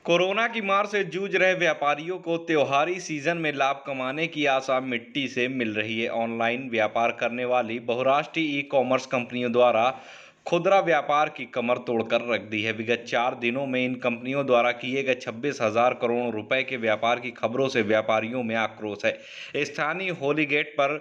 Corona की मार से जूझ रहे व्यापारियों को त्योहारी सीजन में लाभ कमाने की आशा मिट्टी से मिल रही है। ऑनलाइन व्यापार करने वाली बहुराष्ट्रीय ई-कॉमर्स कंपनियों द्वारा खुदरा व्यापार की कमर तोड़कर रख दी है। विगत 4 दिनों में इन कंपनियों द्वारा किए गए 26,000 करोड़ रुपए के व्यापार की खबरों से व्यापारियों में आक्रोश है। स्थानीय होलीगेट पर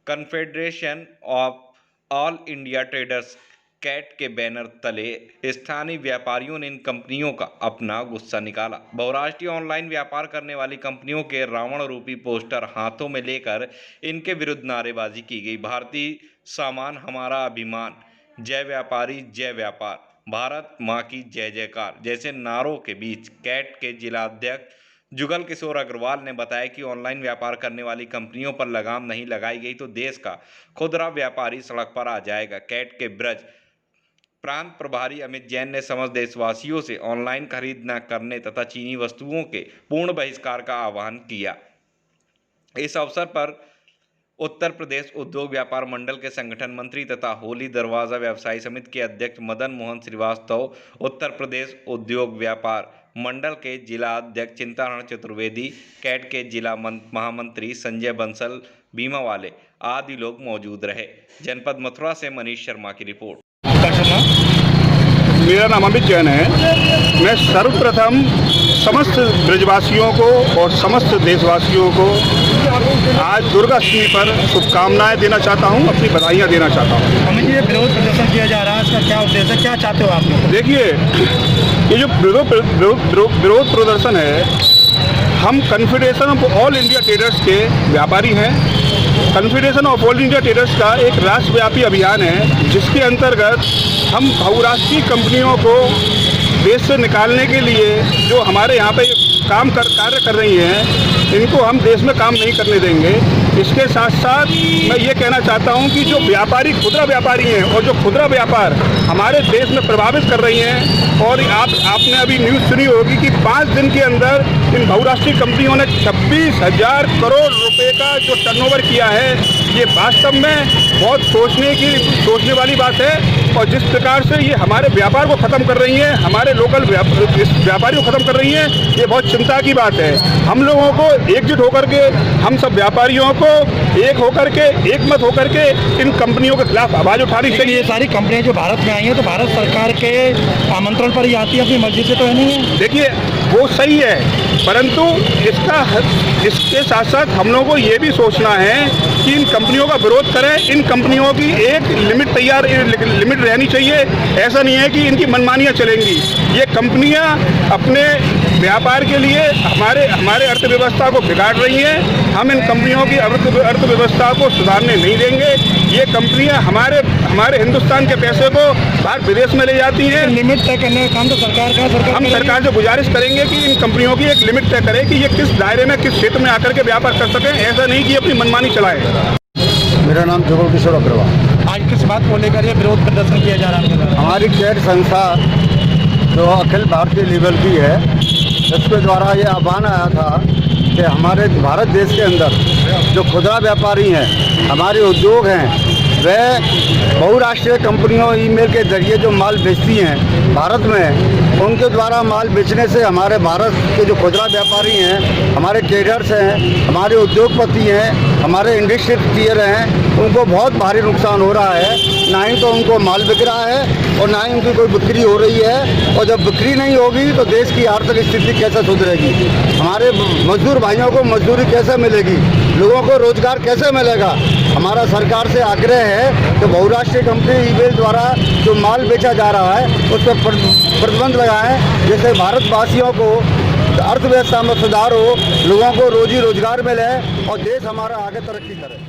confederation of all India traders CAT के बैनर तले स्थानीय व्यापारियों ने इन कंपनियों का अपना गुस्सा निकाला। बहुराष्ट्रीय ऑनलाइन व्यापार करने वाली कंपनियों के रावण रूपी पोस्टर हाथों में लेकर इनके विरुद्ध नारेबाजी की गई। भारतीय सामान हमारा अभिमान, जय व्यापारी जय व्यापार, भारत माँ की जय जयकार जैसे नारों के बीच कैट के जिलाध्यक्ष जुगल किशोर अग्रवाल ने बताया कि ऑनलाइन व्यापार करने वाली कंपनियों पर लगाम नहीं लगाई गई तो देश का खुदरा व्यापारी सड़क पर आ जाएगा। कैट के ब्रज प्रांत प्रभारी अमित जैन ने समस्त देशवासियों से ऑनलाइन खरीद न करने तथा चीनी वस्तुओं के पूर्ण बहिष्कार का आह्वान किया। इस अवसर पर उत्तर प्रदेश उद्योग व्यापार मंडल के संगठन मंत्री तथा होली दरवाजा व्यवसायी समिति के अध्यक्ष मदन मोहन श्रीवास्तव, उत्तर प्रदेश उद्योग व्यापार मंडल के जिला अध्यक्ष चिंताहरण चतुर्वेदी, कैट के जिला महामंत्री संजय बंसल भीमावाले आदि लोग मौजूद रहे। जनपद मथुरा से मनीष शर्मा की रिपोर्ट। मेरा नाम अमित जैन है। मैं सर्वप्रथम समस्त ब्रजवासियों को और समस्त देशवासियों को आज दुर्गाष्टमी पर शुभकामनाएं देना चाहता हूं, अपनी बधाइयां देना चाहता हूं। अमित जी, ये विरोध प्रदर्शन किया जा रहा है, इसका क्या उद्देश्य है, क्या चाहते हो आप? देखिए, ये जो विरोध प्रदर्शन है, हम confederation of all India traders के व्यापारी हैं। Confederation of all India traders का एक राष्ट्रव्यापी अभियान है जिसके अंतर्गत हम बहुराष्ट्रीय कंपनियों को देश से निकालने के लिए जो हमारे यहाँ पे कार्य कर रही हैं, इनको हम देश में काम नहीं करने देंगे। इसके साथ साथ मैं ये कहना चाहता हूँ कि जो व्यापारी खुदरा व्यापारी हैं और जो खुदरा व्यापार हमारे देश में प्रभावित कर रही हैं, और आपने अभी न्यूज़ सुनी होगी कि 5 दिन के अंदर इन बहुराष्ट्रीय कंपनियों ने 26,000 करोड़ रुपए का जो टर्नओवर किया है, ये वास्तव में बहुत सोचने वाली बात है। और जिस प्रकार से ये हमारे व्यापार को ख़त्म कर रही हैं, हमारे लोकल व्यापारी को ख़त्म कर रही हैं, ये बहुत चिंता की बात है। हम लोगों को एकजुट होकर के, हम सब व्यापारियों को एक होकर के, एक मत होकर के इन कंपनियों के खिलाफ आवाज़ उठानी चाहिए। ये सारी कंपनियां जो भारत में आई हैं तो भारत सरकार के आमंत्रण पर ही आती है, अपनी मर्जी से तो है नहीं है। देखिए, वो सही है, परंतु इसके साथ साथ हम लोगों को ये भी सोचना है कि इन कंपनियों का विरोध करें। इन कंपनियों की एक लिमिट रहनी चाहिए। ऐसा नहीं है कि इनकी मनमानियां चलेंगी। ये कंपनियां अपने व्यापार के लिए हमारे अर्थव्यवस्था को बिगाड़ रही हैं। हम इन कंपनियों की अर्थव्यवस्था को सुधारने नहीं देंगे। ये कंपनियां हमारे हिंदुस्तान के पैसे को बाहर विदेश में ले जाती हैं। लिमिट तय करने का काम तो सरकार का। हम सरकार से गुजारिश करेंगे कि इन कंपनियों की एक लिमिट तय करे कि ये किस दायरे में, किस क्षेत्र में आकर के व्यापार कर सकें। ऐसा नहीं कि अपनी मनमानी चलाएं। मेरा नाम जुगल किशोर अग्रवाल। आज किस बात को लेकर ये विरोध प्रदर्शन किया जा रहा है? हमारी कैट संस्था जो अखिल भारतीय लेवल की है, इसके द्वारा ये आह्वान आया था कि हमारे भारत देश के अंदर जो खुदरा व्यापारी हैं, हमारे उद्योग हैं, वह बहुराष्ट्रीय कंपनियों ईमेल के जरिए जो माल बेचती हैं भारत में, उनके द्वारा माल बेचने से हमारे भारत के जो खुदरा व्यापारी हैं, हमारे ट्रेडर्स हैं, हमारे उद्योगपति हैं, हमारे इंडस्ट्रियल हैं, उनको बहुत भारी नुकसान हो रहा है। ना ही तो उनको माल बिक रहा है और ना ही उनकी कोई बिक्री हो रही है। और जब बिक्री नहीं होगी तो देश की आर्थिक स्थिति कैसे सुधरेगी? हमारे मजदूर भाइयों को मजदूरी कैसे मिलेगी? लोगों को रोजगार कैसे मिलेगा? हमारा सरकार से आग्रह है कि बहुराष्ट्रीय कंपनी ईमेल द्वारा जो माल बेचा जा रहा है उस पर प्रतिबंध लगाएं, जिससे भारतवासियों को अर्थव्यवस्था में सुधार हो, लोगों को रोजी रोजगार मिले और देश हमारा आगे तरक्की करे।